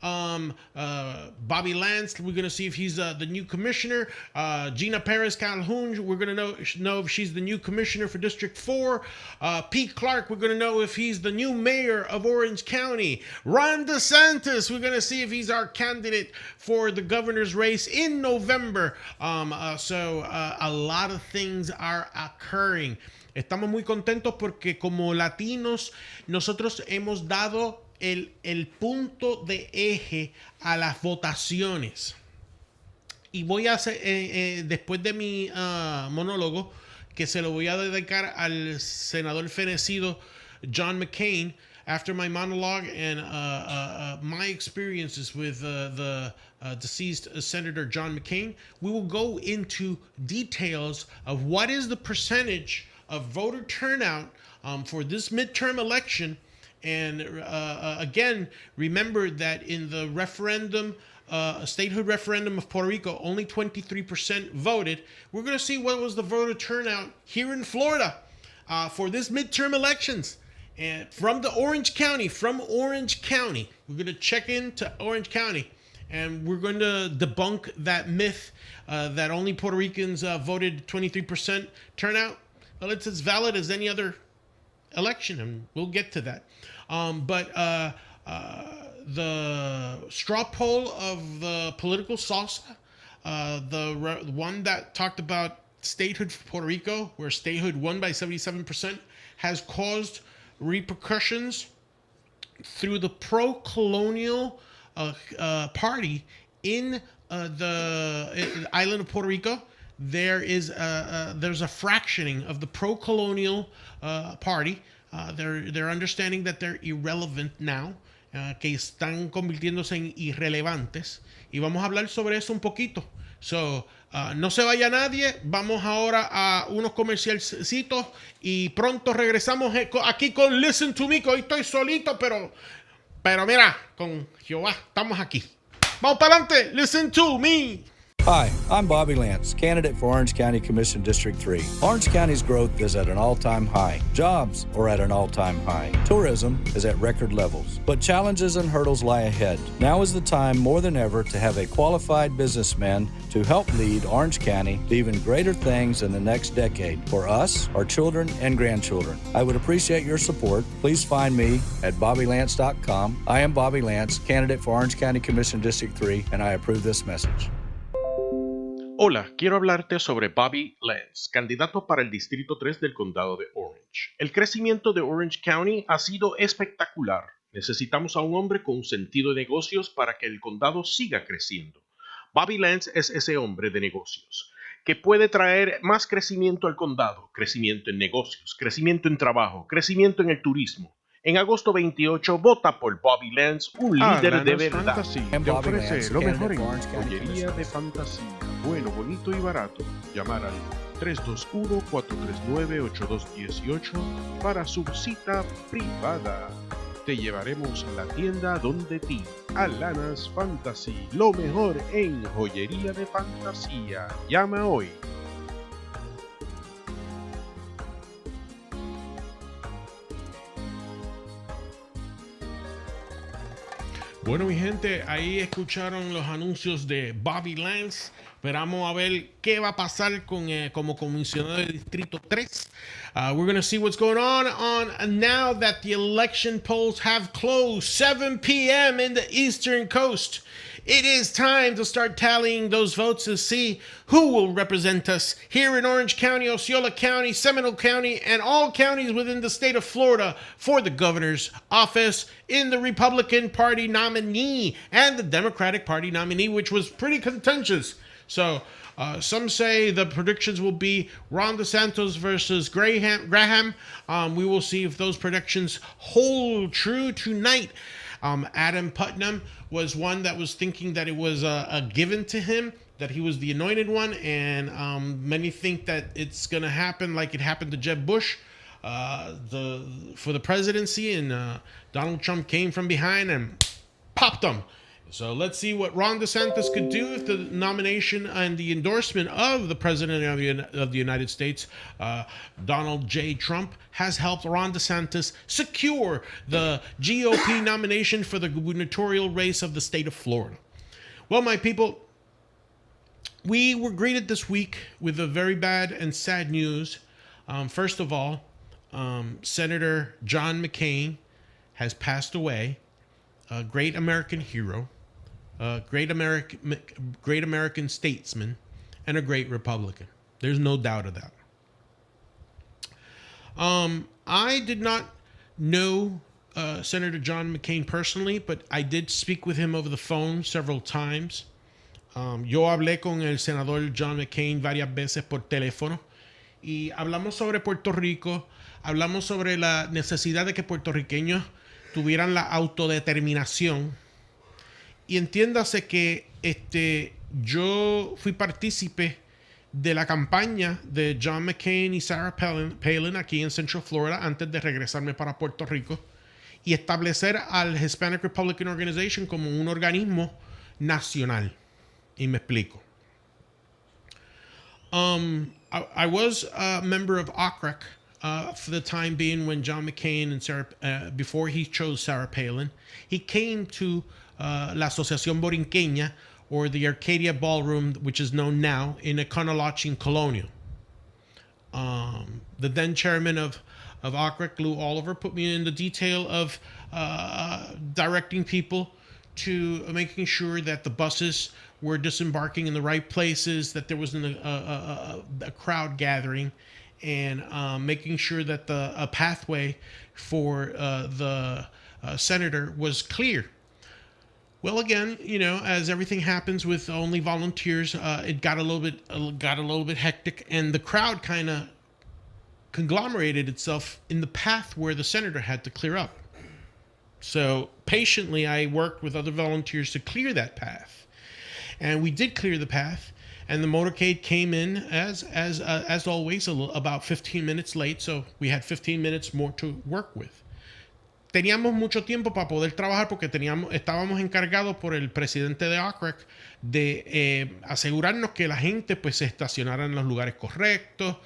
Bobby Lance, we're going to see if he's the new commissioner. Gina Perez Calhoun, we're going to know if she's the new commissioner for District 4. Pete Clark, we're going to know if he's the new mayor of Orange County. Ron DeSantis, we're going to see if he's our candidate for the governor's race in November. So a lot of things are occurring. Estamos muy contentos porque como latinos nosotros hemos dado el punto de eje a las votaciones. Y voy a hacer, después de mi monólogo, que se lo voy a dedicar al senador fenecido John McCain, after my monologue and my experiences with the deceased Senator John McCain, we will go into details of what is the percentage of voter turnout for this midterm election. And again, remember that in the referendum, statehood referendum of Puerto Rico, only 23% voted. We're going to see what was the voter turnout here in Florida for this midterm elections. And from Orange County, we're going to check into Orange County, and we're going to debunk that myth that only Puerto Ricans voted 23% turnout. Well, it's as valid as any other election, and we'll get to that. But the straw poll of the political salsa, the one that talked about statehood for Puerto Rico, where statehood won by 77%, has caused repercussions through the pro-colonial party in the island of Puerto Rico. There's a fractioning of the pro-colonial party. They're understanding that they're irrelevant now, que están convirtiéndose en irrelevantes. Y vamos a hablar sobre eso un poquito. So, no se vaya nadie. Vamos ahora a unos comercialcitos y pronto regresamos aquí con Listen to Me, que hoy estoy solito, pero mira, con Jehová estamos aquí. Vamos para adelante. Listen to me. Hi, I'm Bobby Lance, candidate for Orange County Commission District 3. Orange County's growth is at an all-time high. Jobs are at an all-time high. Tourism is at record levels. But challenges and hurdles lie ahead. Now is the time more than ever to have a qualified businessman to help lead Orange County to even greater things in the next decade for us, our children, and grandchildren. I would appreciate your support. Please find me at BobbyLance.com. I am Bobby Lance, candidate for Orange County Commission District 3, and I approve this message. Hola, quiero hablarte sobre Bobby Lance, candidato para el Distrito 3 del Condado de Orange. El crecimiento de Orange County ha sido espectacular. Necesitamos a un hombre con un sentido de negocios para que el condado siga creciendo. Bobby Lance es ese hombre de negocios que puede traer más crecimiento al condado, crecimiento en negocios, crecimiento en trabajo, crecimiento en el turismo. En agosto 28, vota por Bobby Lance, un líder de verdad. Fantasy te ofrece lo mejor en joyería de fantasía. Bueno, bonito y barato. Llamar al 321-439-8218 para su cita privada. Te llevaremos a la tienda donde ti. Alanas Fantasy, lo mejor en joyería de fantasía. Llama hoy. Bueno, mi gente, ahí escucharon los anuncios de Bobby Lance. Esperamos a ver qué va a pasar con como comisionado de Distrito 3. We're going to see what's going on now that the election polls have closed. 7 p.m. in the Eastern Coast. It is time to start tallying those votes to see who will represent us here in Orange County, Osceola County, Seminole County, and all counties within the state of Florida for the governor's office in the Republican Party nominee and the Democratic Party nominee, which was pretty contentious. So some say the predictions will be Ron DeSantis versus Graham. We will see if those predictions hold true tonight. Adam Putnam was one that was thinking that it was a given to him, that he was the anointed one, and many think that it's going to happen like it happened to Jeb Bush for the presidency, and Donald Trump came from behind and popped him. So let's see what Ron DeSantis could do if the nomination and the endorsement of the President of the United States, Donald J. Trump, has helped Ron DeSantis secure the GOP nomination for the gubernatorial race of the state of Florida. Well, my people, we were greeted this week with a very bad and sad news. First of all, Senator John McCain has passed away, a great American hero, a great American statesman, and a great Republican. There's no doubt of that. I did not know Senator John McCain personally, but I did speak with him over the phone several times. Yo hablé con el senador John McCain varias veces por teléfono y hablamos sobre Puerto Rico, hablamos sobre la necesidad de que puertorriqueños tuvieran la autodeterminación. Y entiéndase que yo fui partícipe de la campaña de John McCain y Sarah Palin aquí en Central Florida antes de regresarme para Puerto Rico y establecer al Hispanic Republican Organization como un organismo nacional. Y me explico. I was a member of OCREC for the time being when John McCain and Sarah, before he chose Sarah Palin, he came to la Asociación Borinqueña, or the Arcadia Ballroom, which is known now, in Econology Colonial. The then chairman of OCREC, Lou Oliver, put me in the detail of directing people to making sure that the buses were disembarking in the right places, that there wasn't a crowd gathering, and making sure that a pathway for the senator was clear. Well, again, you know, as everything happens with only volunteers, it got a little bit hectic, and the crowd kind of conglomerated itself in the path where the senator had to clear up. So patiently, I worked with other volunteers to clear that path, and we did clear the path. And the motorcade came in as always, about 15 minutes late. So we had 15 minutes more to work with. Teníamos mucho tiempo para poder trabajar porque estábamos encargados por el presidente de OCREC de asegurarnos que la gente pues se estacionara en los lugares correctos.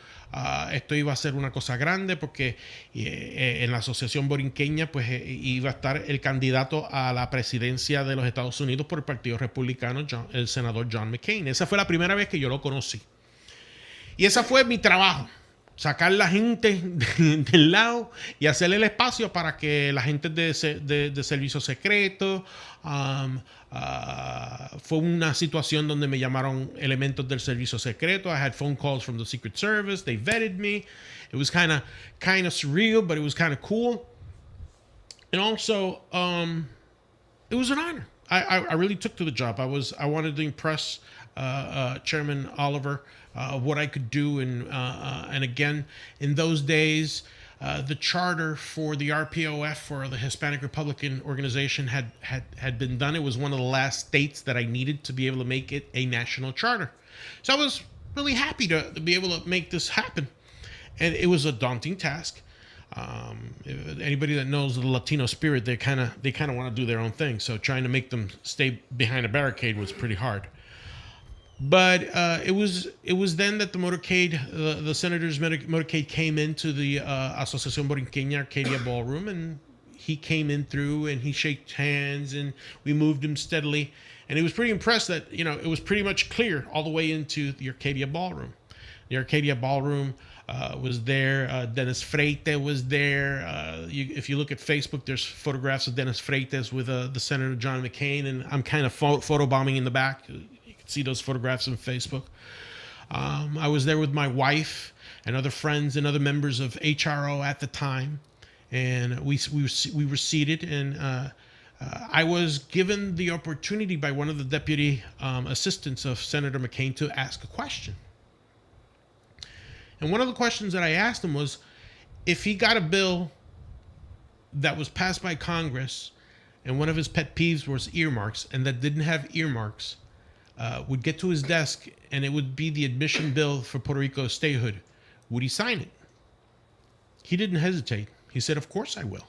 Esto iba a ser una cosa grande porque en la Asociación Borinqueña pues iba a estar el candidato a la presidencia de los Estados Unidos por el Partido Republicano, el senador John McCain. Esa fue la primera vez que yo lo conocí. Y ese fue mi trabajo. Sacar la gente del lado y hacerle el espacio para que la gente de servicio secreto. Fue una situación donde me llamaron elementos del servicio secreto. I had phone calls from the Secret Service. They vetted me. It was kind of surreal, but it was kind of cool. And also, it was an honor. I really took to the job. I wanted to impress Chairman Oliver what I could do, and again, in those days, the charter for the RPOF, for the Hispanic Republican Organization, had been done. It was one of the last states that I needed to be able to make it a national charter. So I was really happy to be able to make this happen, and it was a daunting task. Anybody that knows the Latino spirit, they kind of want to do their own thing. So trying to make them stay behind a barricade was pretty hard. But it was then that the motorcade, the senator's motorcade, came into the Asociación Borinqueña Arcadia Ballroom, and he came in through, and he shook hands, and we moved him steadily, and he was pretty impressed that it was pretty much clear all the way into the Arcadia Ballroom. The Arcadia Ballroom was there. Dennis Freite was there. If you look at Facebook, there's photographs of Dennis Freites with the Senator John McCain, and I'm kind of photobombing in the back. See those photographs on Facebook. I was there with my wife and other friends and other members of HRO at the time, and we were seated, and I was given the opportunity by one of the deputy assistants of Senator McCain to ask a question. And one of the questions that I asked him was, if he got a bill that was passed by Congress, and one of his pet peeves was earmarks, and that didn't have earmarks, would get to his desk, and it would be the admission bill for Puerto Rico statehood, would he sign it? He didn't hesitate. He said, "Of course I will."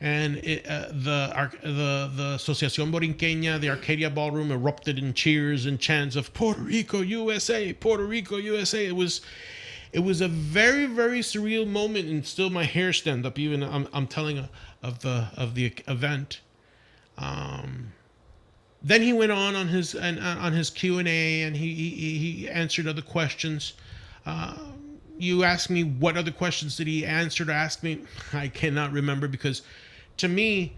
and the Asociación Borinqueña, the Arcadia Ballroom, erupted in cheers and chants of Puerto Rico USA, Puerto Rico USA. It was a very, very surreal moment, and still my hair stand up. Even I'm telling of the event. Then he went on his Q&A, and he answered other questions. You asked me what other questions did he answer to ask me. I cannot remember, because to me,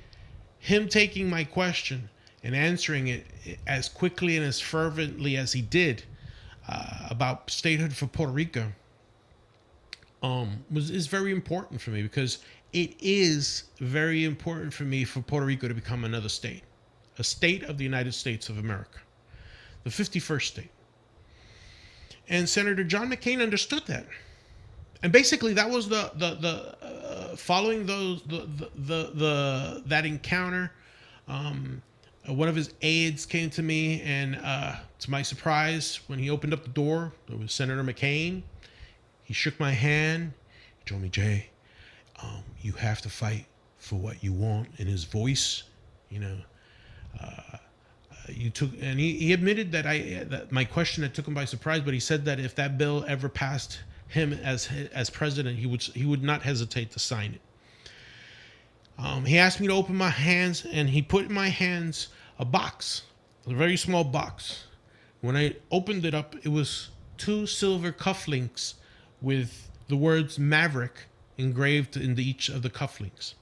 him taking my question and answering it as quickly and as fervently as he did about statehood for Puerto Rico is very important for me, because it is very important for me for Puerto Rico to become another state, a state of the United States of America, the 51st state. And Senator John McCain understood that. And basically, that was the following that encounter. One of his aides came to me, and to my surprise, when he opened up the door, it was Senator McCain. He shook my hand. He told me, "Jay, you have to fight for what you want." In his voice, he admitted that my question had took him by surprise, but he said that if that bill ever passed him as president, he would not hesitate to sign it. He asked me to open my hands, and he put in my hands a box, a very small box. When I opened it up, it was 2 silver cufflinks with the words Maverick engraved into each of the cufflinks.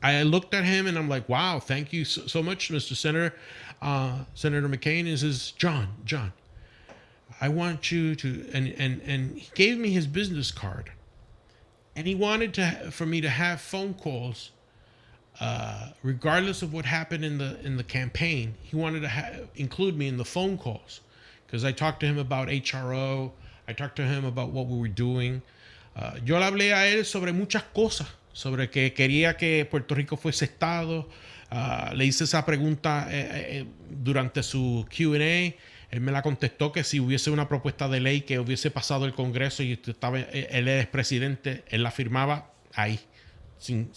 I looked at him and I'm like, wow, thank you so much, Mr. Senator. Senator McCain. He says, John, I want you to, and he gave me his business card, and he wanted for me to have phone calls, regardless of what happened in the campaign. He wanted to include me in the phone calls, because I talked to him about HRO. I talked to him about what we were doing. Yo le hablé a él sobre muchas cosas, sobre que quería que Puerto Rico fuese estado. Le hice esa pregunta durante su Q&A. Él me la contestó que si hubiese una propuesta de ley que hubiese pasado el Congreso y él es presidente, él la firmaba ahí, sin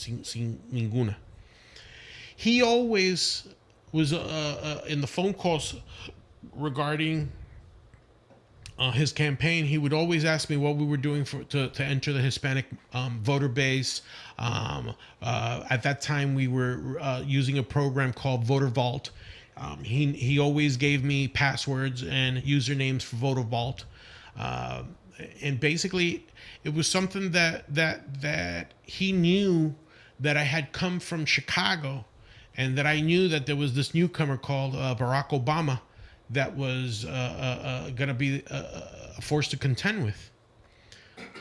ninguna. He always was in the phone calls regarding his campaign. He would always ask me what we were doing to enter the Hispanic voter base. At that time, we were using a program called Voter Vault. He always gave me passwords and usernames for Voter Vault, and basically, it was something that he knew that I had come from Chicago, and that I knew that there was this newcomer called Barack Obama that was going to be a force to contend with.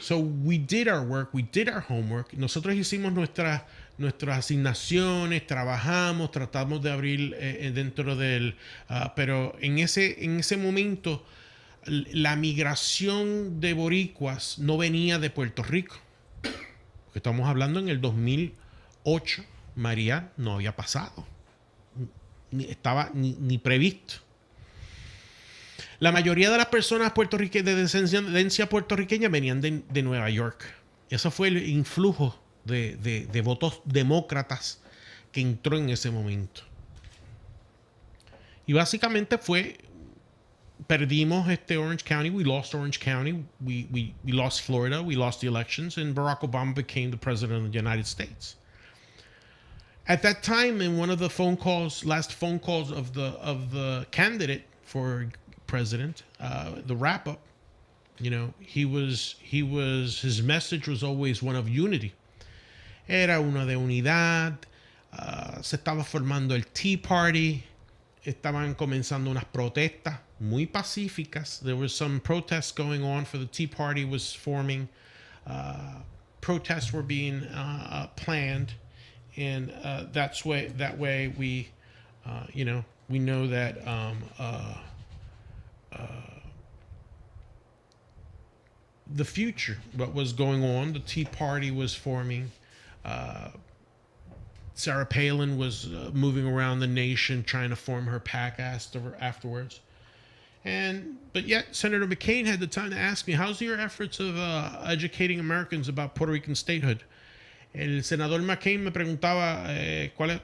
So we did our work, we did our homework. Nosotros hicimos nuestras asignaciones, trabajamos, tratamos de abrir dentro del... pero en ese momento, la migración de boricuas no venía de Puerto Rico. Porque estamos hablando en el 2008, María no había pasado. Estaba ni previsto. La mayoría de las personas puertorriqueñas de descendencia puertorriqueña venían de Nueva York. Eso fue el influjo de votos demócratas que entró en ese momento. Y básicamente perdimos Orange County. We lost Orange County. We lost Florida. We lost the elections, and Barack Obama became the president of the United States. At that time, in one of the last phone calls of the candidate for president, the wrap up, his message was always one of unity. Era una de unidad. Se estaba formando el Tea Party. Estaban comenzando unas protestas muy pacíficas. There was some protests going on for the Tea Party was forming. Protests were being planned, and that way we know that the future, what was going on, the Tea Party was forming. Sarah Palin was moving around the nation trying to form her PAC afterwards. But yet Senator McCain had the time to ask me, how's your efforts of educating Americans about Puerto Rican statehood? El senador McCain me preguntaba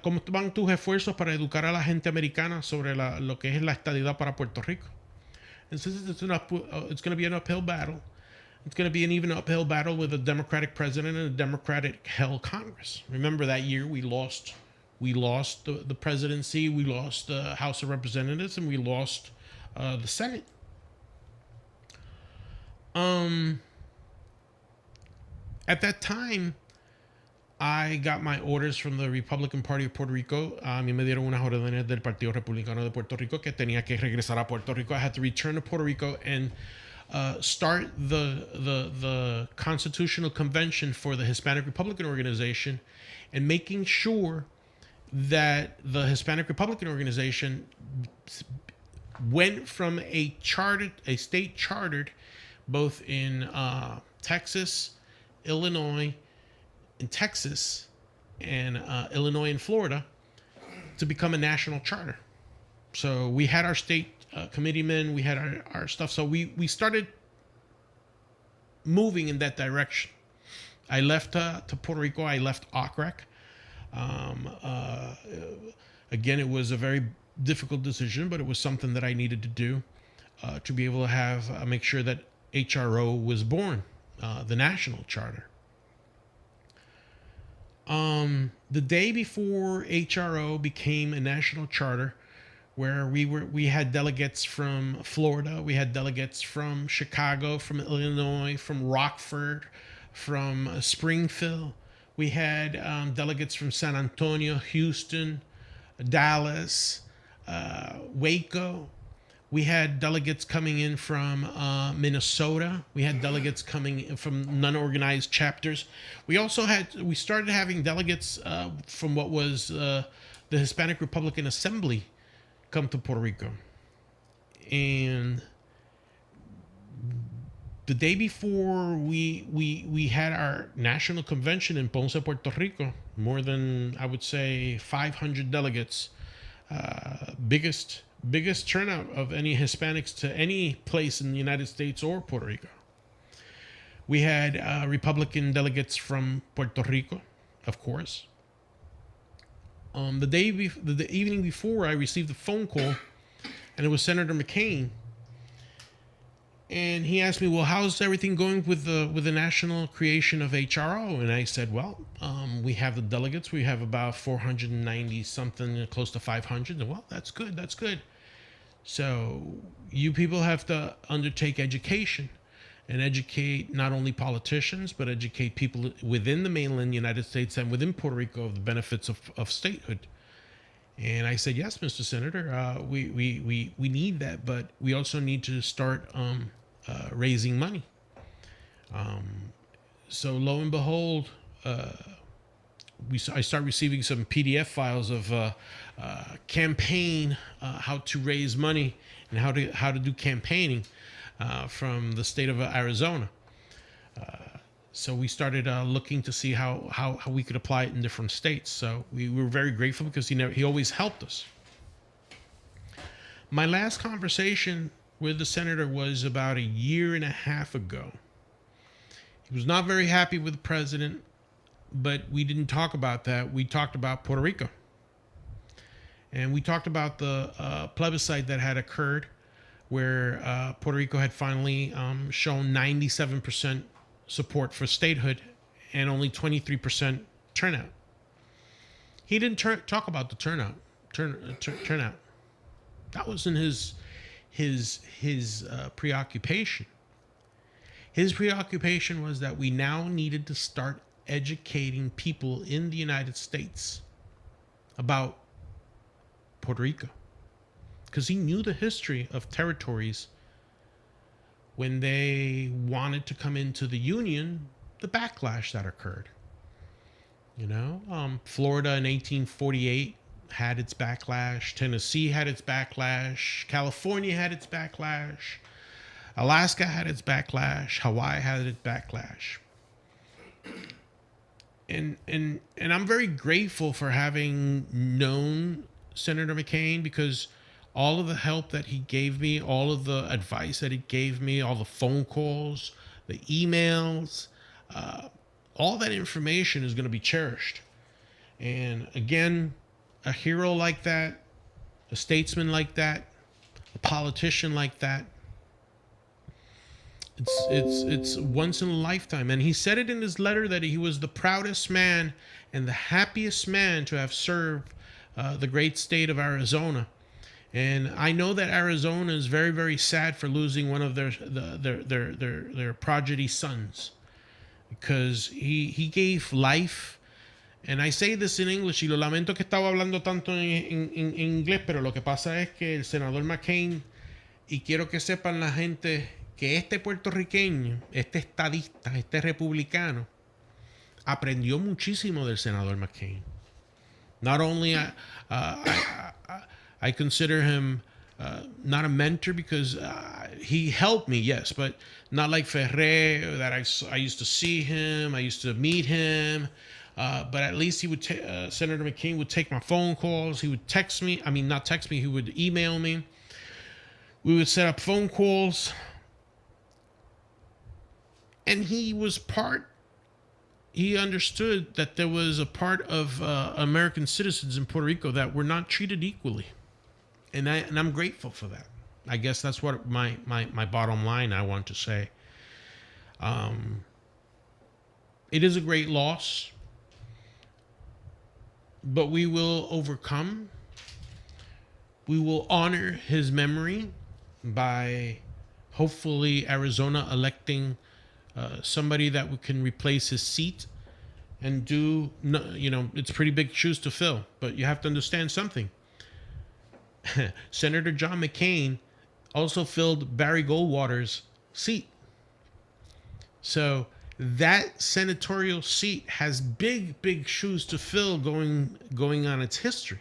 cómo van tus esfuerzos para educar a la gente americana sobre lo que es la estadidad para Puerto Rico. And since it's going to be an uphill battle, it's going to be an even uphill battle with a Democratic president and a Democratic-held Congress. Remember that year we lost the presidency, we lost the House of Representatives, and we lost the Senate. At that time, I got my orders from the Republican Party of Puerto Rico. A mí me dieron unas órdenes del Partido Republicano de Puerto Rico que tenía que regresar a Puerto Rico. I had to return to Puerto Rico and start the constitutional convention for the Hispanic Republican Organization, and making sure that the Hispanic Republican Organization went from a state chartered both in Texas, Illinois, in Texas, and Illinois and Florida, to become a national charter. So we had our state committeemen, we had our stuff. So we started moving in that direction. I left to Puerto Rico. I left OCRAC. Again, it was a very difficult decision, but it was something that I needed to do to be able to have make sure that HRO was born, the national charter. The day before HRO became a national charter, where we had delegates from Florida, we had delegates from Chicago, from Illinois, from Rockford, from Springfield. We had delegates from San Antonio, Houston, Dallas, Waco. We had delegates coming in from Minnesota. We had delegates coming in from non-organized chapters. We started having delegates from what was the Hispanic Republican Assembly come to Puerto Rico. And the day before we had our national convention in Ponce, Puerto Rico, more than, I would say, 500 delegates, biggest turnout of any Hispanics to any place in the United States or Puerto Rico. We had Republican delegates from Puerto Rico, of course. The evening before, I received a phone call, and it was Senator McCain. And he asked me, well, how's everything going with the national creation of HRO? And I said, well, we have the delegates. We have about 490 something, close to 500. And, well, that's good. That's good. So you people have to undertake education, and educate not only politicians, but educate people within the mainland United States and within Puerto Rico of the benefits of statehood. And I said, yes, Mr. Senator, we need that, but we also need to start raising money. So lo and behold, I start receiving some PDF files of campaign, how to raise money and how to do campaigning from the state of Arizona. So we started looking to see how we could apply it in different states. So we were very grateful because he always helped us. My last conversation with the senator was about a year and a half ago. He was not very happy with the president, but we didn't talk about that. We talked about Puerto Rico. And we talked about the plebiscite that had occurred, where Puerto Rico had finally shown 97% support for statehood and only 23% turnout. He didn't talk about the turnout. That wasn't his preoccupation. His preoccupation was that we now needed to start educating people in the United States about Puerto Rico, because he knew the history of territories when they wanted to come into the Union, the backlash that occurred. Florida in 1848 had its backlash. Tennessee had its backlash. California had its backlash. Alaska had its backlash. Hawaii had its backlash. And I'm very grateful for having known Senator McCain, because all of the help that he gave me, all of the advice that he gave me, all the phone calls, the emails, all that information is going to be cherished. And again, a hero like that, a statesman like that, a politician like that, it's once in a lifetime. And he said it in his letter that he was the proudest man and the happiest man to have served the great state of Arizona. And I know that Arizona is very, very sad for losing one of their prodigy sons, because he gave life. And I say this in English, y lo lamento que estaba hablando tanto en inglés, pero lo que pasa es que el senador McCain, y quiero que sepan la gente que este puertorriqueño, este estadista, este republicano, aprendió muchísimo del senador McCain. Not only I consider him not a mentor, because he helped me, yes, but not like Ferrer, that I used to see him, I used to meet him, but at least he would Senator McCain would take my phone calls, he would text me, I mean not text me, he would email me, we would set up phone calls, and he understood that there was a part of American citizens in Puerto Rico that were not treated equally. And I'm grateful for that. I guess that's what my bottom line I want to say. It is a great loss, but we will overcome. We will honor his memory by hopefully Arizona electing somebody that can replace his seat and do, it's pretty big shoes to fill, but you have to understand something. Senator John McCain also filled Barry Goldwater's seat. So that senatorial seat has big, big shoes to fill going on its history.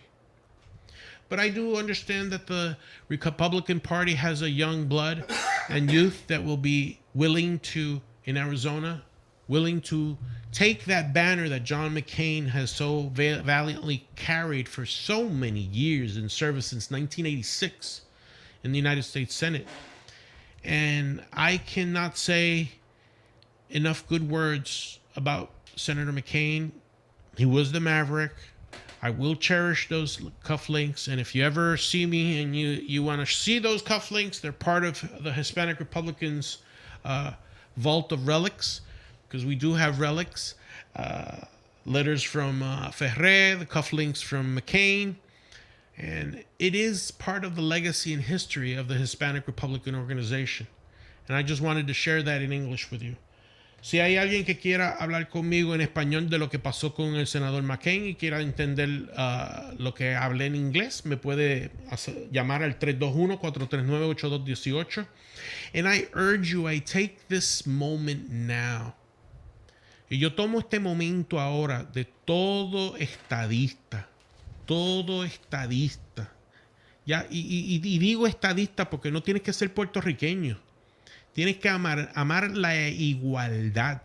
But I do understand that the Republican Party has a young blood and youth that will be willing to, in Arizona, willing to take that banner that John McCain has so valiantly carried for so many years in service since 1986 in the United States Senate. And I cannot say enough good words about Senator McCain. He was the maverick. I will cherish those cufflinks. And if you ever see me and you want to see those cufflinks, they're part of the Hispanic Republicans' vault of relics, because we do have relics, letters from Ferrer, the cufflinks from McCain, and it is part of the legacy and history of the Hispanic Republican Organization. And I just wanted to share that in English with you. Si hay alguien que quiera hablar conmigo en español de lo que pasó con el senador McCain y quiera entender lo que hablé en inglés, me puede llamar al 321-439-8218. And I urge you, I take this moment now. Y yo tomo este momento ahora de todo estadista. Ya, y digo estadista porque no tienes que ser puertorriqueño. Tienes que amar la igualdad,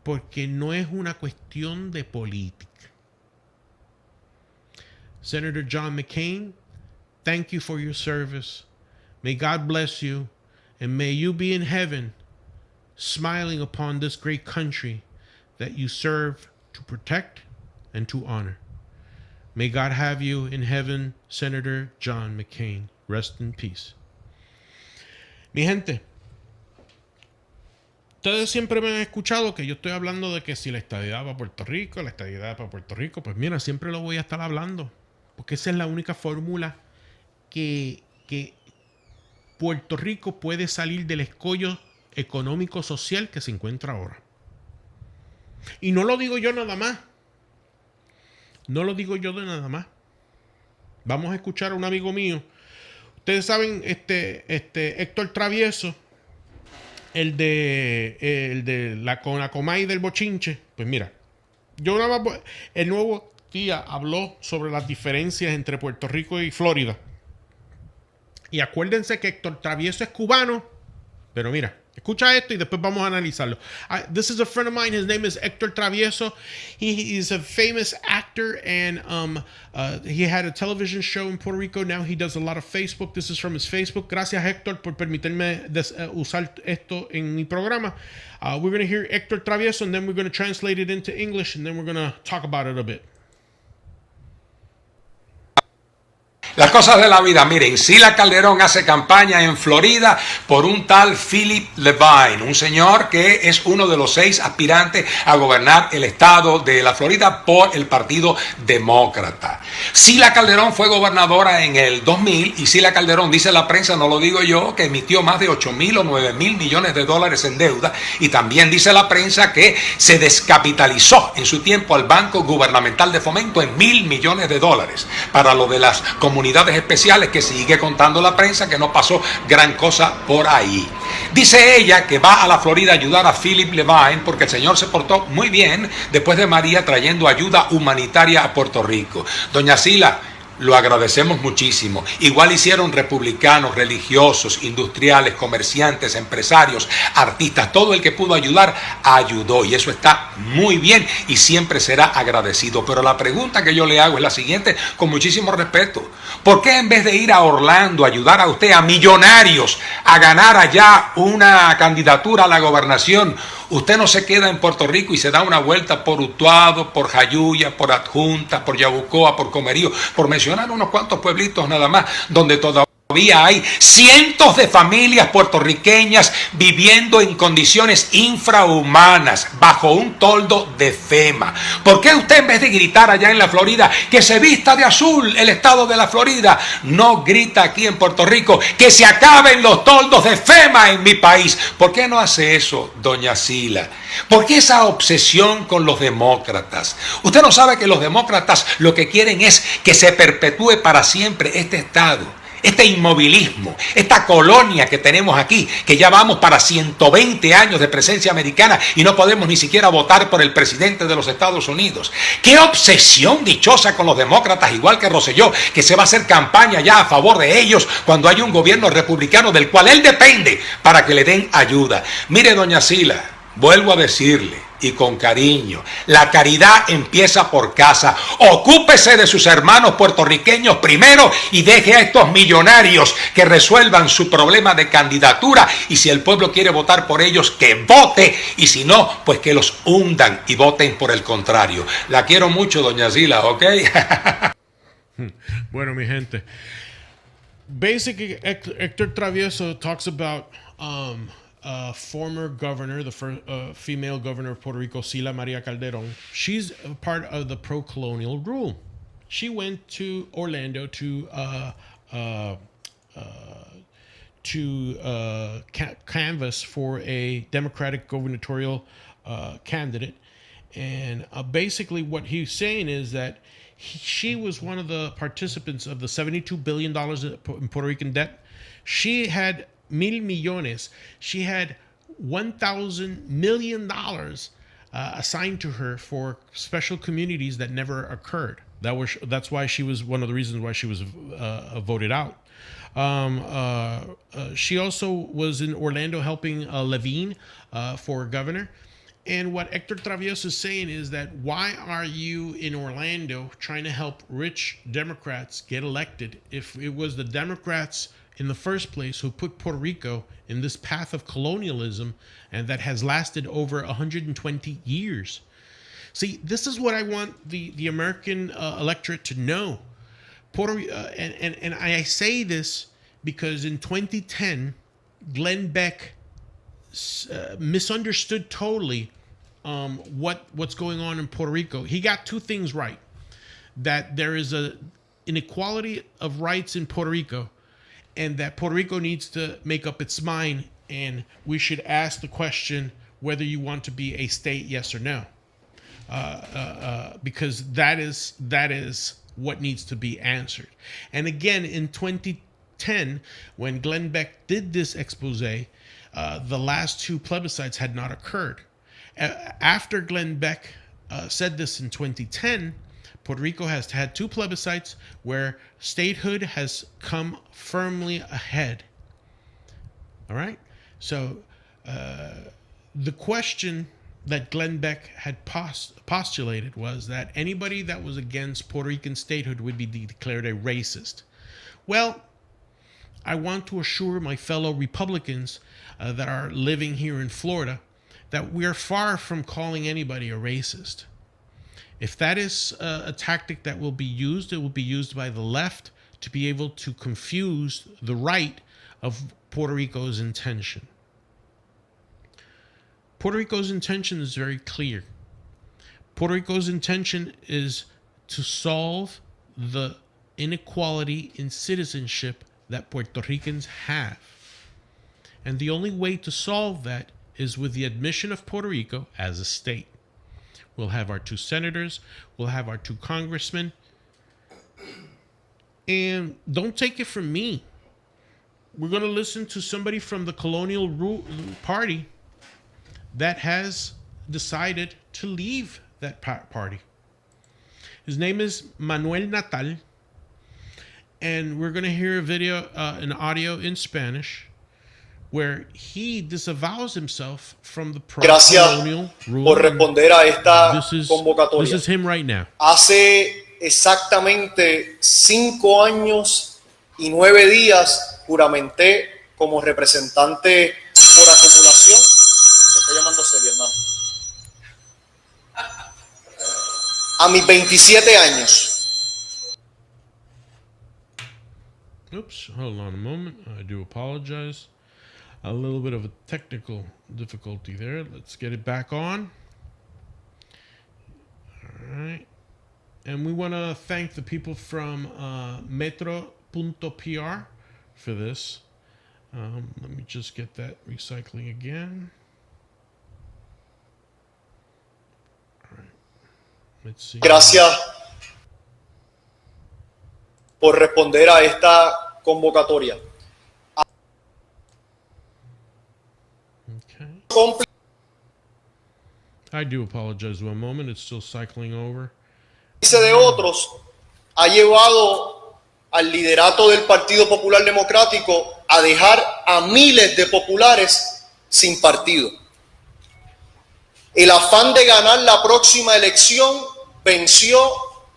porque no es una cuestión de política. Senator John McCain, thank you for your service. May God bless you, and may you be in heaven, smiling upon this great country that you serve to protect and to honor. May God have you in heaven, Senator John McCain. Rest in peace. Mi gente, ustedes siempre me han escuchado que yo estoy hablando de que si la estadidad para Puerto Rico, pues mira, siempre lo voy a estar hablando, porque esa es la única fórmula que Puerto Rico puede salir del escollo económico-social que se encuentra ahora. Y no lo digo yo nada más. Vamos a escuchar a un amigo mío. Ustedes saben, Héctor Travieso, el de la Comay del bochinche. Pues mira, el nuevo día habló sobre las diferencias entre Puerto Rico y Florida. Y acuérdense que Héctor Travieso es cubano Pero mira, escucha esto y después vamos a analizarlo. This is a friend of mine. His name is Héctor Travieso. He is a famous actor, and he had a television show in Puerto Rico. Now he does a lot of Facebook. This is from his Facebook. Gracias, Héctor, por permitirme usar esto en mi programa. We're going to hear Héctor Travieso, and then we're going to translate it into English, and then we're going to talk about it a bit. Las cosas de la vida, miren, Sila Calderón hace campaña en Florida por un tal Philip Levine, un señor que es uno de los 6 aspirantes a gobernar el estado de la Florida por el Partido Demócrata. Sila Calderón fue gobernadora en el 2000 y Sila Calderón, dice la prensa, no lo digo yo, que emitió más de 8.000 o 9.000 millones de dólares en deuda, y también dice la prensa que se descapitalizó en su tiempo al Banco Gubernamental de Fomento en 1.000 millones de dólares para lo de las comunidades especiales, que sigue contando la prensa que no pasó gran cosa por ahí. Dice ella que va a la Florida a ayudar a Philip Levine porque el señor se portó muy bien después de María, trayendo ayuda humanitaria a Puerto Rico. Doña Sila, lo agradecemos muchísimo. Igual hicieron republicanos, religiosos, industriales, comerciantes, empresarios, artistas. Todo el que pudo ayudar, ayudó. Y eso está muy bien y siempre será agradecido. Pero la pregunta que yo le hago es la siguiente, con muchísimo respeto. ¿Por qué en vez de ir a Orlando a ayudar a usted, a millonarios, a ganar allá una candidatura a la gobernación, usted no se queda en Puerto Rico y se da una vuelta por Utuado, por Jayuya, por Adjunta, por Yabucoa, por Comerío, por mencionar unos cuantos pueblitos nada más, donde todavía hay cientos de familias puertorriqueñas viviendo en condiciones infrahumanas bajo un toldo de FEMA? ¿Por qué usted, en vez de gritar allá en la Florida que se vista de azul el estado de la Florida, no grita aquí en Puerto Rico que se acaben los toldos de FEMA en mi país? ¿Por qué no hace eso, doña Sila? ¿Por qué esa obsesión con los demócratas? Usted no sabe que los demócratas lo que quieren es que se perpetúe para siempre este estado, este inmovilismo, esta colonia que tenemos aquí, que ya vamos para 120 años de presencia americana y no podemos ni siquiera votar por el presidente de los Estados Unidos. ¡Qué obsesión dichosa con los demócratas, igual que Rosselló, que se va a hacer campaña ya a favor de ellos cuando hay un gobierno republicano del cual él depende para que le den ayuda! Mire, doña Sila, vuelvo a decirle, y con cariño, la caridad empieza por casa. Ocúpese de sus hermanos puertorriqueños primero y deje a estos millonarios que resuelvan su problema de candidatura, y si el pueblo quiere votar por ellos, que vote, y si no, pues que los hundan y voten por el contrario. La quiero mucho, doña Sila, ¿ok? Bueno, mi gente, basically Héctor Travieso talks about former governor, the first female governor of Puerto Rico, Sila Maria Calderón. She's a part of the pro-colonial rule. She went to Orlando to canvass for a Democratic gubernatorial candidate. And basically what he's saying is that she was one of the participants of the $72 billion in Puerto Rican debt. She had mil millones. She had $1,000 million assigned to her for special communities that never occurred. That's why she was one of the reasons why she was voted out. She also was in Orlando helping Levine for governor. And what Héctor Travieso is saying is that why are you in Orlando trying to help rich Democrats get elected if it was the Democrats in the first place who put Puerto Rico in this path of colonialism and that has lasted over 120 years? See, this is what I want the American electorate to know. And I say this because in 2010, Glenn Beck misunderstood totally what's going on in Puerto Rico. He got two things right: that there is a inequality of rights in Puerto Rico, and that Puerto Rico needs to make up its mind, and we should ask the question whether you want to be a state, yes or no, because that is what needs to be answered. And again, in 2010, when Glenn Beck did this expose, the last two plebiscites had not occurred. After Glenn Beck said this in 2010, Puerto Rico has had two plebiscites where statehood has come firmly ahead. All right? So the question that Glenn Beck had postulated was that anybody that was against Puerto Rican statehood would be declared a racist. Well, I want to assure my fellow Republicans that are living here in Florida that we are far from calling anybody a racist. If that is a tactic that will be used, it will be used by the left to be able to confuse the right of Puerto Rico's intention. Puerto Rico's intention is very clear. Puerto Rico's intention is to solve the inequality in citizenship that Puerto Ricans have. And the only way to solve that is with the admission of Puerto Rico as a state. We'll have our 2 senators, we'll have our 2 congressmen. And don't take it from me. We're going to listen to somebody from the colonial party that has decided to leave that party. His name is Manuel Natal. And we're going to hear a video, an audio in Spanish, where he disavows himself from the colonial rule. Por responder a esta convocatoria. This is him right now. Hace exactamente 5 años y 9 días juramenté como representante por acumulación. Se está llamando serio, hermano. A mis 27 años. Oops, hold on a moment. I do apologize. A little bit of a technical difficulty there. Let's get it back on. All right. And we want to thank the people from Metro.pr for this. Let me just get that recycling again. All right. Let's see. Gracias por responder a esta convocatoria. Okay. I do apologize. One moment. It's still cycling over. De otros ha llevado al liderato del Partido Popular Democrático a dejar a miles de populares sin partido. El afán de ganar la próxima elección venció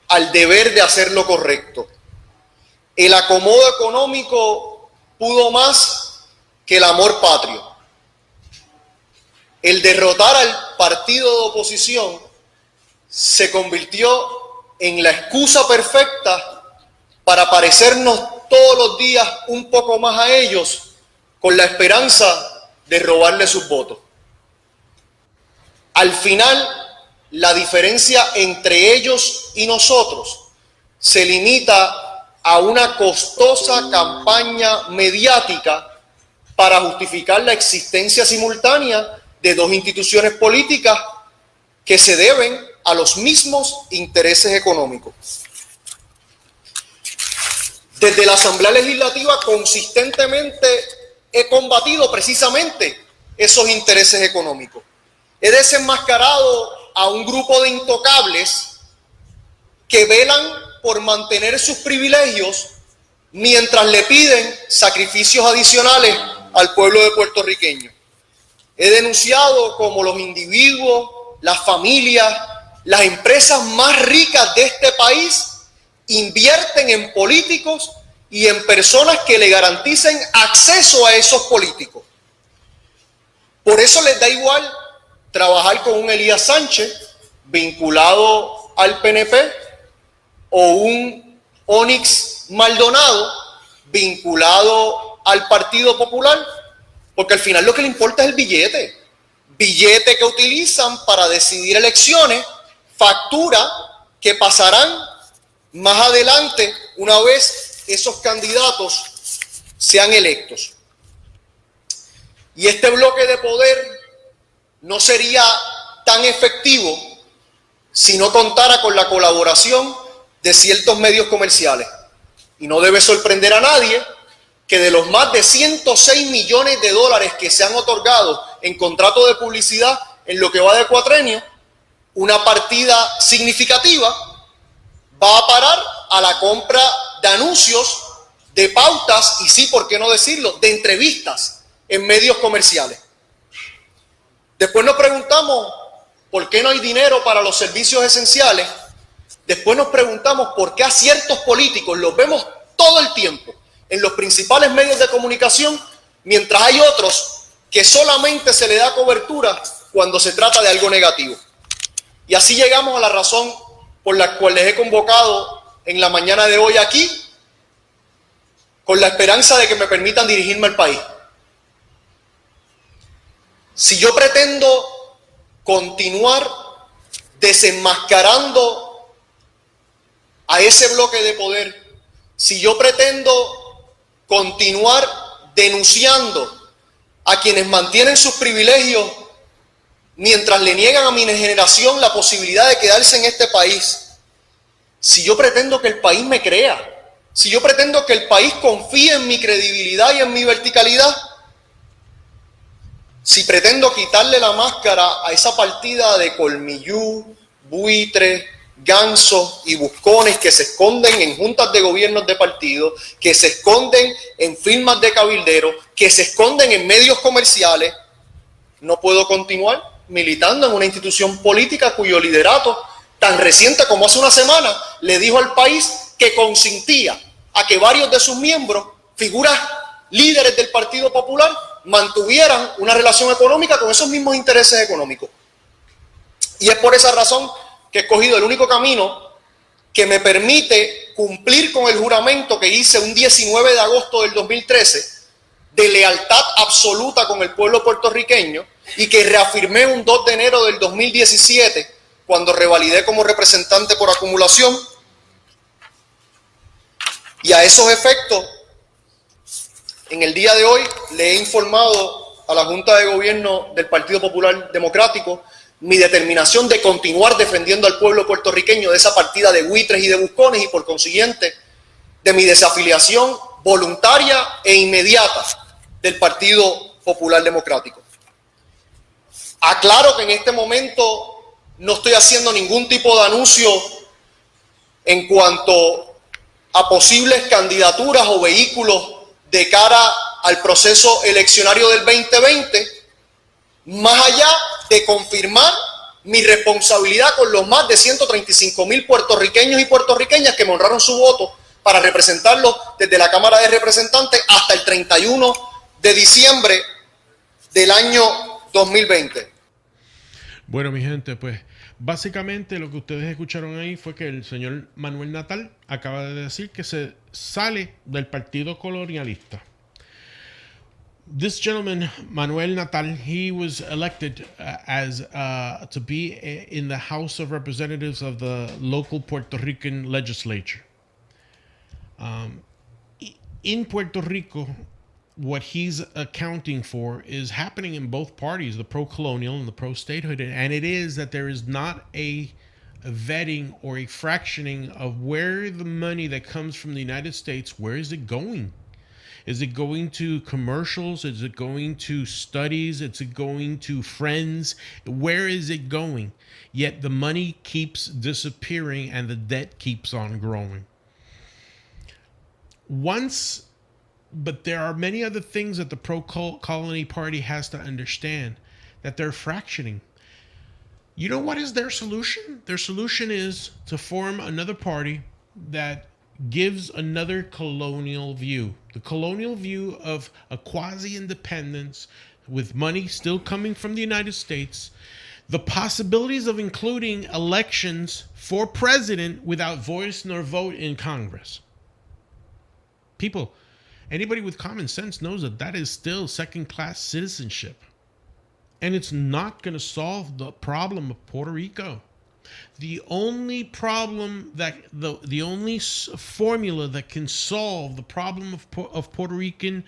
al deber de hacer lo correcto. El acomodo económico pudo más que el amor patrio. El derrotar al partido de oposición se convirtió en la excusa perfecta para parecernos todos los días un poco más a ellos con la esperanza de robarle sus votos. Al final, la diferencia entre ellos y nosotros se limita a una costosa campaña mediática para justificar la existencia simultánea de 2 instituciones políticas que se deben a los mismos intereses económicos. Desde la Asamblea Legislativa consistentemente he combatido precisamente esos intereses económicos. He desenmascarado a un grupo de intocables que velan por mantener sus privilegios mientras le piden sacrificios adicionales al pueblo de puertorriqueño. He denunciado cómo los individuos, las familias, las empresas más ricas de este país invierten en políticos y en personas que le garanticen acceso a esos políticos. Por eso les da igual trabajar con un Elías Sánchez vinculado al PNP o un Onyx Maldonado vinculado al Partido Popular, porque al final lo que le importa es el billete que utilizan para decidir elecciones, factura que pasarán más adelante una vez esos candidatos sean electos. Y este bloque de poder no sería tan efectivo si no contara con la colaboración de ciertos medios comerciales. Y no debe sorprender a nadie que de los más de 106 millones de dólares que se han otorgado en contrato de publicidad en lo que va de cuatrenio, una partida significativa va a parar a la compra de anuncios, de pautas y sí, por qué no decirlo, de entrevistas en medios comerciales. Después nos preguntamos por qué no hay dinero para los servicios esenciales. Después nos preguntamos por qué a ciertos políticos los vemos todo el tiempo en los principales medios de comunicación, mientras hay otros que solamente se le da cobertura cuando se trata de algo negativo. Y así llegamos a la razón por la cual les he convocado en la mañana de hoy aquí, con la esperanza de que me permitan dirigirme al país. Si yo pretendo continuar desenmascarando a ese bloque de poder, si yo pretendo continuar denunciando a quienes mantienen sus privilegios mientras le niegan a mi generación la posibilidad de quedarse en este país, si yo pretendo que el país me crea, si yo pretendo que el país confíe en mi credibilidad y en mi verticalidad, si pretendo quitarle la máscara a esa partida de colmillú, buitres, gansos y buscones que se esconden en juntas de gobiernos de partido, que se esconden en firmas de cabilderos, que se esconden en medios comerciales, no puedo continuar militando en una institución política cuyo liderato, tan reciente como hace una semana, le dijo al país que consintía a que varios de sus miembros, figuras líderes del Partido Popular, mantuvieran una relación económica con esos mismos intereses económicos. Y es por esa razón que he escogido el único camino que me permite cumplir con el juramento que hice un 19 de agosto del 2013 de lealtad absoluta con el pueblo puertorriqueño y que reafirmé un 2 de enero del 2017 cuando revalidé como representante por acumulación. Y a esos efectos, en el día de hoy le he informado a la Junta de Gobierno del Partido Popular Democrático mi determinación de continuar defendiendo al pueblo puertorriqueño de esa partida de buitres y de buscones y por consiguiente de mi desafiliación voluntaria e inmediata del Partido Popular Democrático. Aclaro que en este momento no estoy haciendo ningún tipo de anuncio en cuanto a posibles candidaturas o vehículos de cara al proceso eleccionario del 2020, más allá de confirmar mi responsabilidad con los más de 135,000 puertorriqueños y puertorriqueñas que me honraron su voto para representarlos desde la Cámara de Representantes hasta el 31 de diciembre del año 2020. Bueno, mi gente, pues básicamente lo que ustedes escucharon ahí fue que el señor Manuel Natal acaba de decir que se sale del partido colonialista. This gentleman, Manuel Natal, he was elected to be in the House of Representatives of the local Puerto Rican legislature. In Puerto Rico, what he's accounting for is happening in both parties, the pro-colonial and the pro-statehood, and it is that there is not a vetting or a fractioning of where the money that comes from the United States, where is it going? Is it going to commercials? Is it going to studies? Is it going to friends? Where is it going? Yet the money keeps disappearing and the debt keeps on growing. But there are many other things that the pro-colony party has to understand, that they're fractioning. You know what is their solution? Their solution is to form another party that gives another colonial view. The colonial view of a quasi-independence with money still coming from the United States. The possibilities of including elections for president without voice nor vote in Congress. People, anybody with common sense knows that that is still second-class citizenship. And it's not going to solve the problem of Puerto Rico. The only problem that the only formula that can solve the problem of Puerto Rican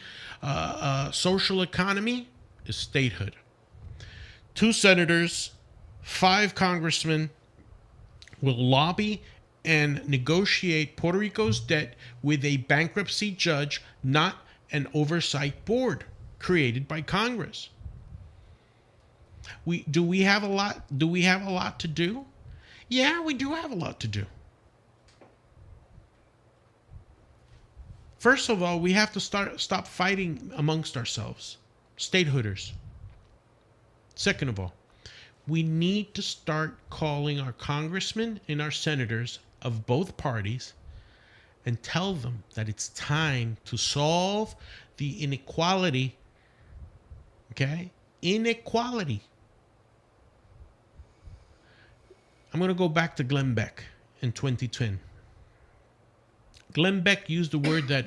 social economy is statehood. 2 senators, 5 congressmen will lobby and negotiate Puerto Rico's debt with a bankruptcy judge, not an oversight board created by Congress. Do we have a lot to do? Yeah, we do have a lot to do. First of all, we have to stop fighting amongst ourselves. statehooders. Second of all, we need to start calling our congressmen and our senators of both parties and tell them that it's time to solve the inequality. Okay? Inequality. I'm going to go back to Glenn Beck in 2010. Glenn Beck used the word that,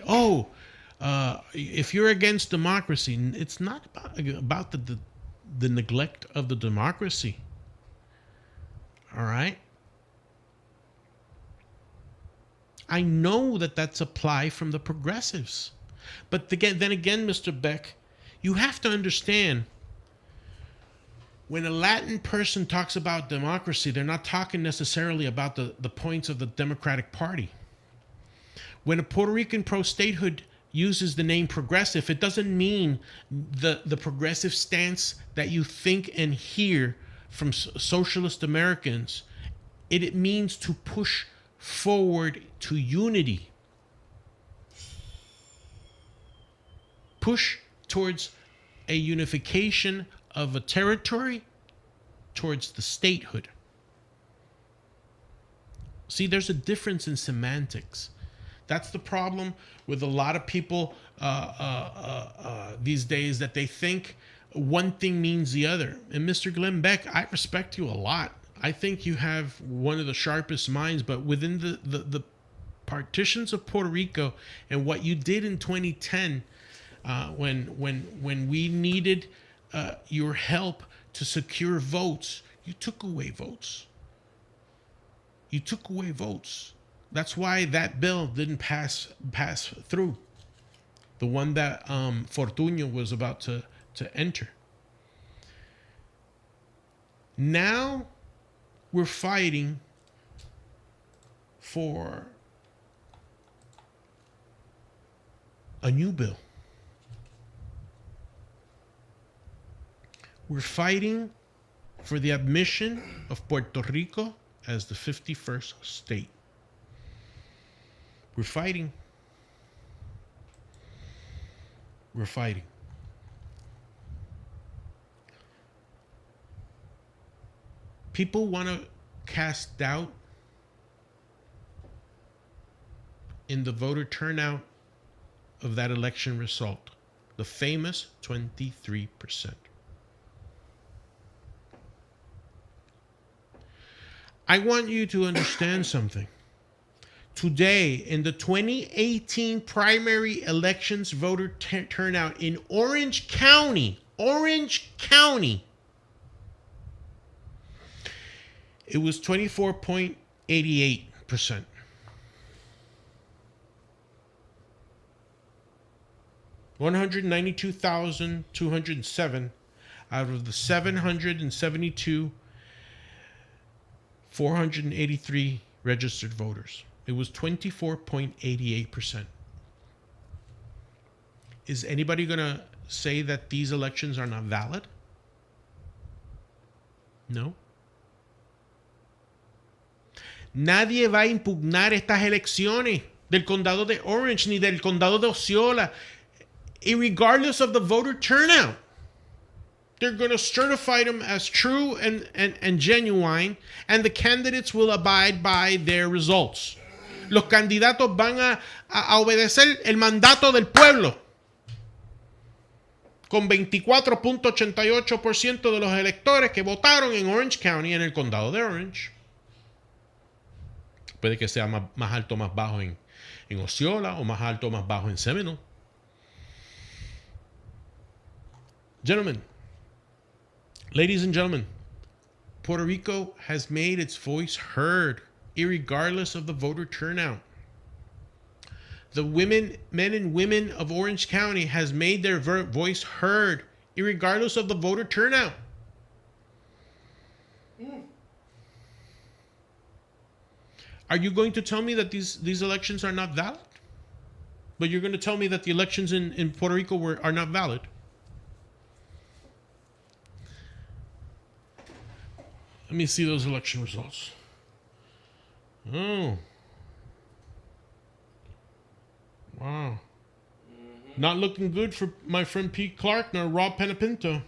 if you're against democracy, it's not about the neglect of the democracy. All right? I know that that's a ply from the progressives. But then again, Mr. Beck, you have to understand, when a Latin person talks about democracy, they're not talking necessarily about the points of the Democratic Party. When a Puerto Rican pro-statehood uses the name progressive, it doesn't mean the progressive stance that you think and hear from socialist Americans. It means to push forward to unity. Push towards a unification of a territory towards the statehood. See, there's a difference in semantics. That's the problem with a lot of people these days, that they think one thing means the other. And Mr. Glenn Beck, I respect you a lot. I think you have one of the sharpest minds, but within the partitions of Puerto Rico and what you did in 2010, when we needed your help to secure votes, you took away votes. You took away votes. That's why that bill didn't pass through. The one that Fortunio was about to enter. Now we're fighting for a new bill. We're fighting for the admission of Puerto Rico as the 51st state. We're fighting. We're fighting. People want to cast doubt in the voter turnout of that election result, the famous 23%. I want you to understand something. Today, in the 2018 primary elections voter turnout in Orange County, it was 24.88%. $192,207 out of the 772,483 registered voters. It was 24.88%. Is anybody going to say that these elections are not valid? No. Nadie va a impugnar estas elecciones del condado de Orange ni del condado de Osceola, regardless of the voter turnout. They're going to certify them as true and genuine, and the candidates will abide by their results. Los candidatos van a obedecer el mandato del pueblo. Con 24.88% de los electores que votaron en Orange County, en el condado de Orange. Puede que sea más alto o más bajo en Osceola, o más alto o más bajo en Seminole. Gentlemen, ladies and gentlemen, Puerto Rico has made its voice heard, irregardless of the voter turnout. The men and women of Orange County has made their voice heard, irregardless of the voter turnout. Are you going to tell me that these elections are not valid? But you're going to tell me that the elections in Puerto Rico are not valid? Let me see those election results. Oh. Wow. Mm-hmm. Not looking good for my friend Pete Clark nor Rob Penapinto.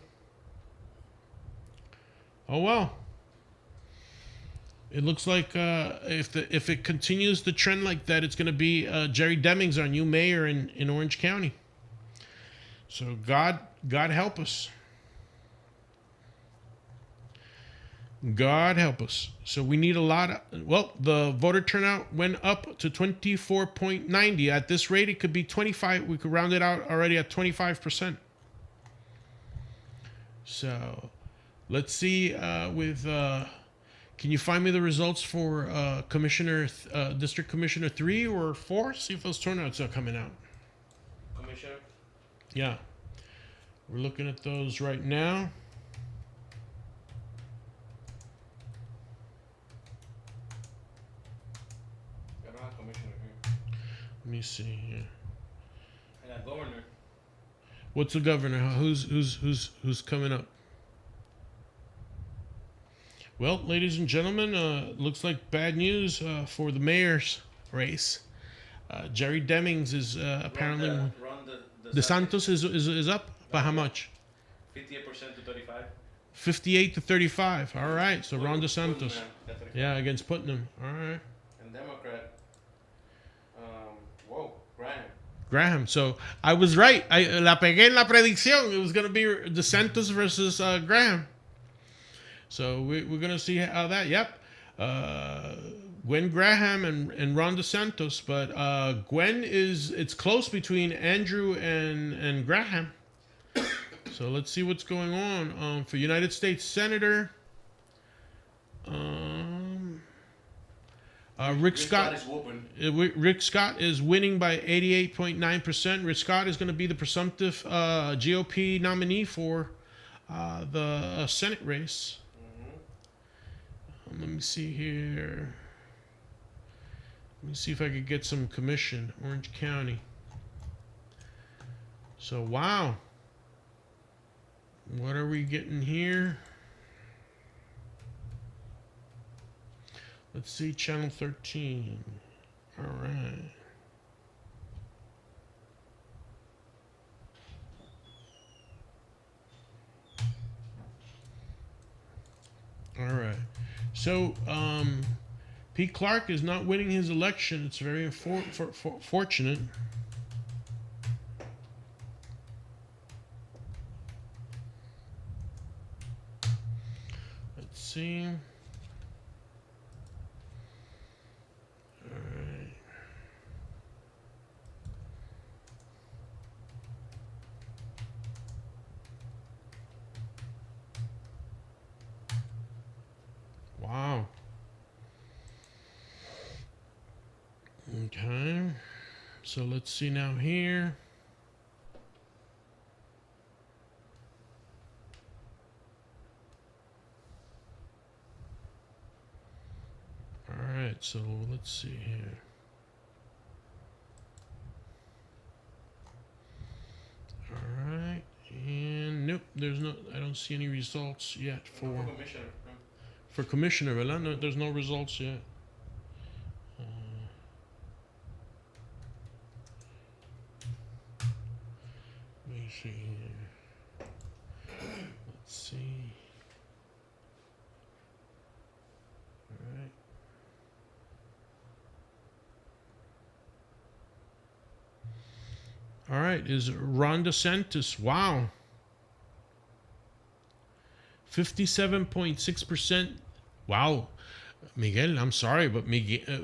Oh well. It looks like if it continues the trend like that, it's going to be Jerry Demings, our new mayor in Orange County. So God help us. God help us. So we need a lot of... Well, the voter turnout went up to 24.90. At this rate, it could be 25. We could round it out already at 25%. So let's see with... Can you find me the results for District Commissioner 3 or 4? See if those turnouts are coming out. Commissioner? Yeah. We're looking at those right now. I don't have commissioner here. Let me see here. I got governor. What's the governor? Who's coming up? Well, ladies and gentlemen, looks like bad news for the mayor's race. Jerry Demings is apparently... DeSantis is up by how much? 58% to 35. 58 to 35. All right, so Ron DeSantis. Yeah, against Putnam. All right. And Democrat. Graham. So I was right. La pegué en la predicción. It was going to be DeSantis versus Graham. So we're going to see how that. Yep. Gwen Graham and Ron DeSantis, but Gwen it's close between Andrew and Graham. So let's see what's going on for United States Senator. Rick Scott is winning by 88.9%. Rick Scott is going to be the presumptive GOP nominee for the Senate race. Let me see here. Let me see if I could get some commission. Orange County. So, wow. What are we getting here? Let's see, channel 13. All right. All right. So, Pete Clark is not winning his election. It's very fortunate. Let's see. All right. Wow. Okay. So let's see now here. All right. So let's see here. All right. And nope, there's no, I don't see any results yet for commissioner. For commissioner, ¿verdad? No, there's no results yet. Let me see here. Let's see. All right. All right, is Ron DeSantis. Wow. 57.6%. Wow. Miguel, I'm sorry, but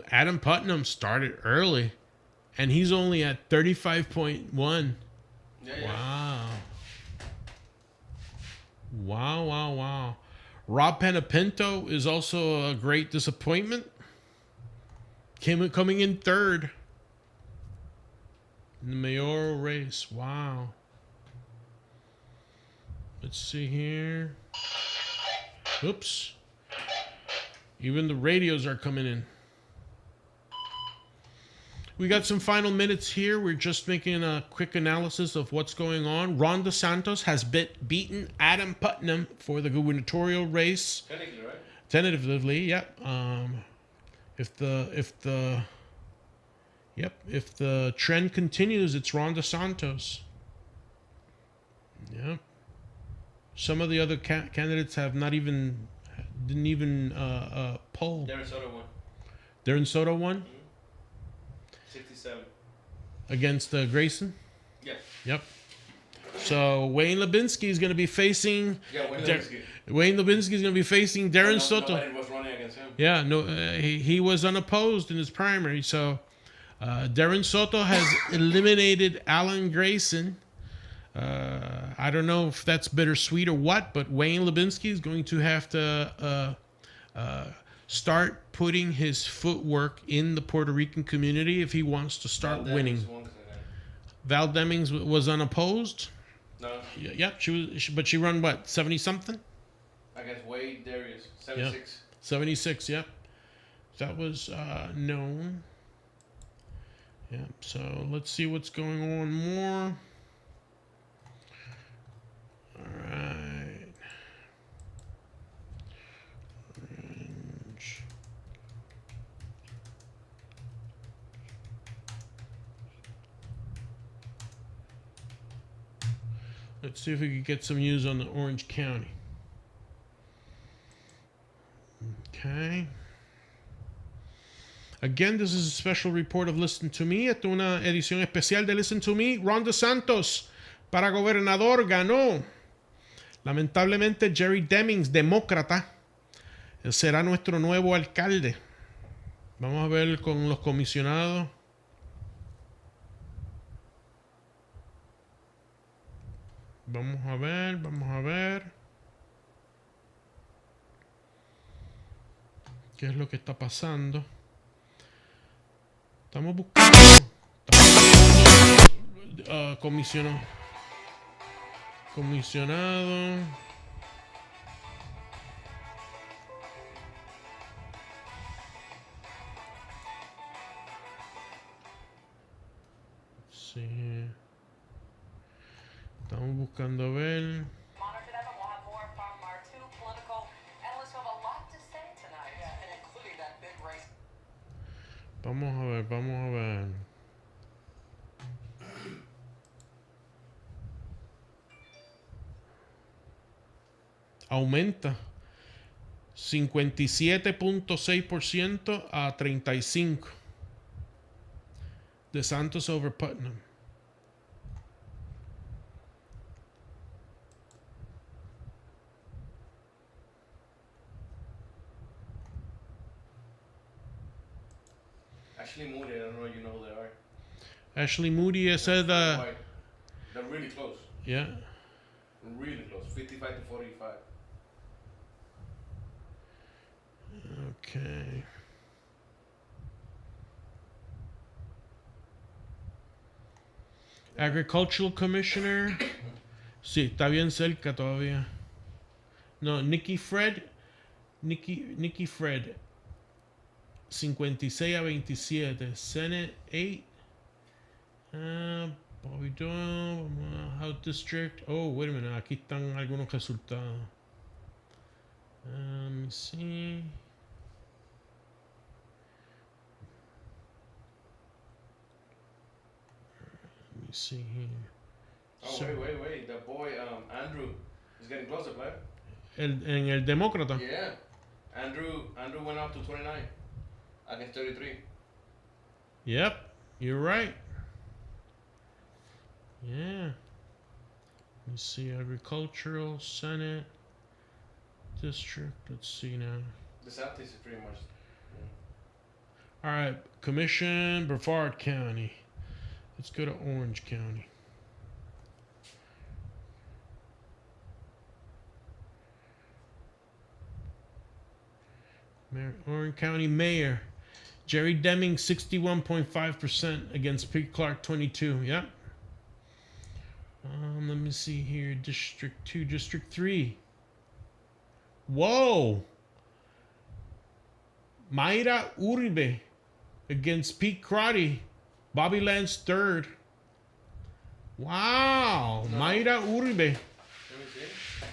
Adam Putnam started early, and he's only at 35.1. Wow. Wow. Rob Penapinto is also a great disappointment. Coming in third in the mayoral race. Wow. Let's see here. Oops. Even the radios are coming in. We got some final minutes here. We're just making a quick analysis of what's going on. Ron DeSantis has beaten Adam Putnam for the gubernatorial race. Technically, right? Tentatively, yep. Yep. If the trend continues, it's Ron DeSantos. Yep. Some of the other candidates have didn't even poll. Darren Soto won. Darren Soto won 67. against Grayson. Yeah. Yep. So Wayne Lubinsky is going to be facing. Yeah, Wayne Dar- Lubinsky. Wayne Lubinsky is going to be facing Darren Soto. Nobody was running against him. Yeah, no, he was unopposed in his primary. So Darren Soto has eliminated Alan Grayson. I don't know if that's bittersweet or what, but Wayne Lubinsky is going to have to start putting his footwork in the Puerto Rican community if he wants to start winning. Val Demings was unopposed. No. Yeah, but she run what, 70 something? Against Wade Darius, 76. 76, yep. That was known. Yeah, so let's see what's going on more. All right. Orange. Let's see if we can get some news on the Orange County. Okay. Again, this is a special report of Listen to Me. Esta es una edición especial de Listen to Me. Ron DeSantos para gobernador ganó. Lamentablemente, Jerry Demings, demócrata, será nuestro nuevo alcalde. Vamos a ver con los comisionados. Vamos a ver. ¿Qué es lo que está pasando? Estamos buscando comisionado. Sí. Estamos buscando a ver. Monitor them, and we'll have more from our two political analysts who have a lot to say tonight, and including that big race. Vamos a ver. Aumenta 57.6% a 35%. DeSantis over Putnam. Ashley Moody, I don't know if you know who they are. Ashley Moody said They're really close. yeah. Really close. 55 to 45. Okay. Agricultural Commissioner. Sí, está bien cerca todavía. No, Nikki Fred. 56 a 27. Senate 8. Bobby Doyle. House District. Oh, wait a minute. Aquí están algunos resultados. Let me see. Let me see here. Oh, wait. The boy, Andrew, is getting closer, player. En el Demócrata. Yeah. Andrew went up to 29 against 33. Yep, you're right. Yeah. Let me see. Agricultural, Senate, District. Let's see now. The South is pretty much. All right. Commission, Brevard County. Let's go to Orange County. Orange County Mayor Jerry Deming 61.5% against Pete Clark 22. Yep. Let me see here. District 2, District 3. Whoa. Mayra Uribe against Pete Crotty. Bobby Lance third. Wow. No. Mayra Uribe Let me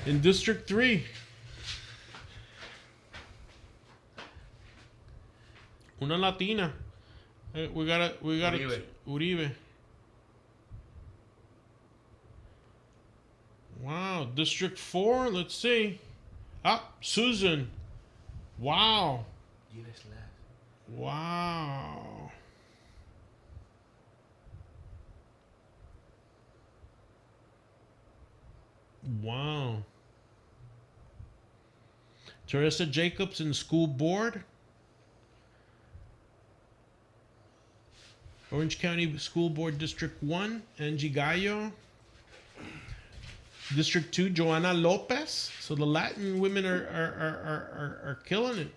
see. in District 3. Una latina. We got Uribe. Uribe. Wow, District 4, let's see. Susan. Wow. Wow. Wow. Teresa Jacobs in school board. Orange County School Board District 1, Angie Gallo. District 2, Joanna Lopez. So the Latin women are killing it.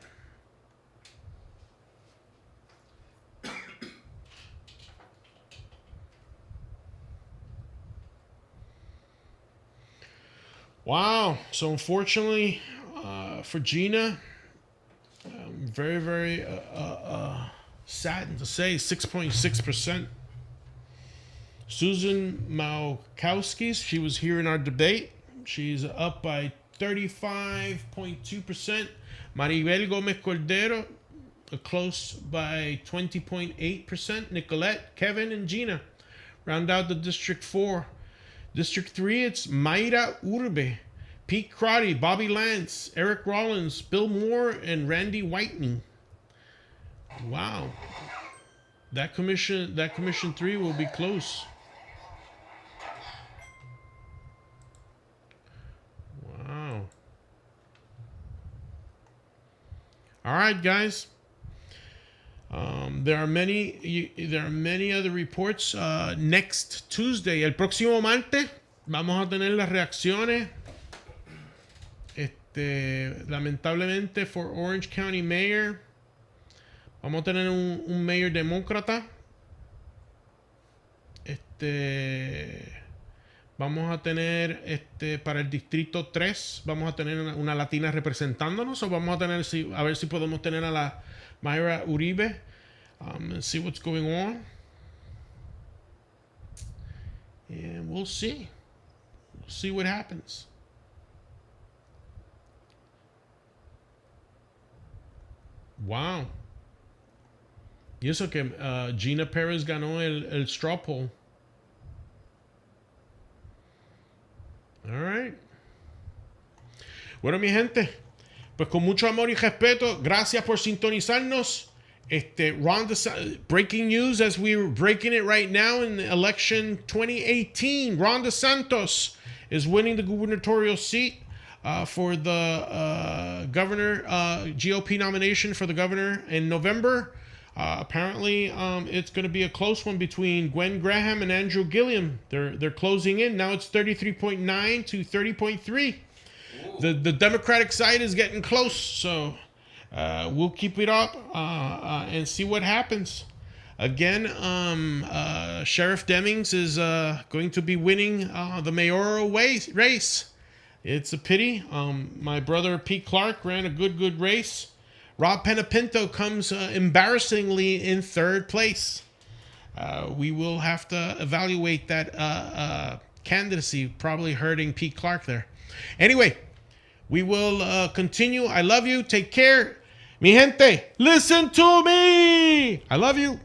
Wow. So unfortunately for Gina, very, very saddened to say, 6.6%. Susan Malkowski, she was here in our debate. She's up by 35.2%. Maribel Gomez Cordero, close by 20.8%. Nicolette, Kevin, and Gina round out the District 4. District 3, it's Mayra Urbe, Pete Crotty, Bobby Lance, Eric Rollins, Bill Moore, and Randy Whitening. Wow. That commission 3 will be close. Wow. All right, guys. There are many other reports. Next Tuesday, el próximo martes, vamos a tener las reacciones. Lamentablemente, for Orange County Mayor, vamos a tener un mayor demócrata. Vamos a tener para el distrito 3, vamos a tener una latina representándonos, o vamos a tener a ver si podemos tener a la Mayra Uribe, and see what's going on. And we'll see. We'll see what happens. Wow. Y eso que Gina Perez ganó el straw poll. All right. Bueno, mi gente, pues con mucho amor y respeto, gracias por sintonizarnos. Breaking news as we're breaking it right now in the election 2018. Ron DeSantis is winning the gubernatorial seat for the governor, GOP nomination for the governor in November. Apparently, it's going to be a close one between Gwen Graham and Andrew Gilliam. They're closing in. Now it's 33.9 to 30.3. The Democratic side is getting close, so we'll keep it up and see what happens. Again, Sheriff Demings is going to be winning the mayoral race. It's a pity. My brother Pete Clark ran a good race. Rob Penapinto comes embarrassingly in third place. We will have to evaluate that candidacy, probably hurting Pete Clark there. Anyway, we will continue. I love you. Take care. Mi gente, listen to me. I love you.